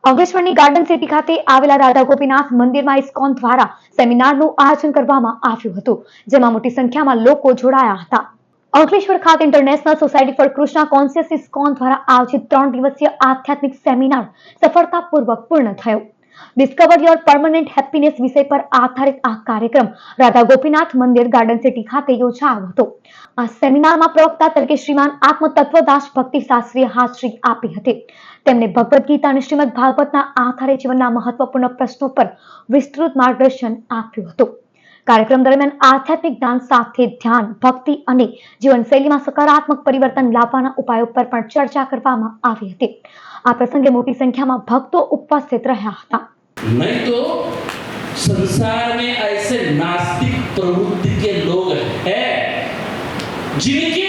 અંકલેશ્વરની garden city ખાતે આવેલા રાધા ગોપીનાથ મંદિરમાં ઇસ્કોન દ્વારા સેમિનારનું આયોજન કરવામાં આવ્યું હતું, જેમાં મોટી સંખ્યામાં લોકો જોડાયા હતા. અંકલેશ્વર ખાતે international society for Krishna conscious ISKCON દ્વારા આયોજિત 3 દિવસીય આધ્યાત્મિક સેમિનાર સફળતાપૂર્વક પૂર્ણ થયો. ડિસ્કવર યોર પરમનન્ટ હેપીનેસ વિષય પર આધારિત આ કાર્યક્રમ રાધા ગોપીનાથ મંદિર ગાર્ડન સિટી ખાતે યોજાયો હતો. આ સેમિનારમાં પ્રવક્તા તરીકે શ્રીમાન આત્મતત્વદાસ ભક્તિ શાસ્ત્રીએ હાજરી આપી હતી. તેમણે ભગવદ ગીતા અને શ્રીમદ ભાગવતના આધારે જીવનના મહત્વપૂર્ણ પ્રશ્નો પર વિસ્તૃત માર્ગદર્શન આપ્યું હતું. કાર્યક્રમ દરમિયાન આધ્યાત્મિક જ્ઞાન સાથે ધ્યાન, ભક્તિ અને જીવનશૈલીમાં સકારાત્મક પરિવર્તન લાવવાના ઉપાયો પર પણ ચર્ચા કરવામાં આવી હતી. આ પ્રસંગે મોટી સંખ્યામાં ભક્તો ઉપસ્થિત રહ્યા હતા. नहीं तो संसार में ऐसे नास्तिक प्रवृत्ति के लोग हैं जिनकी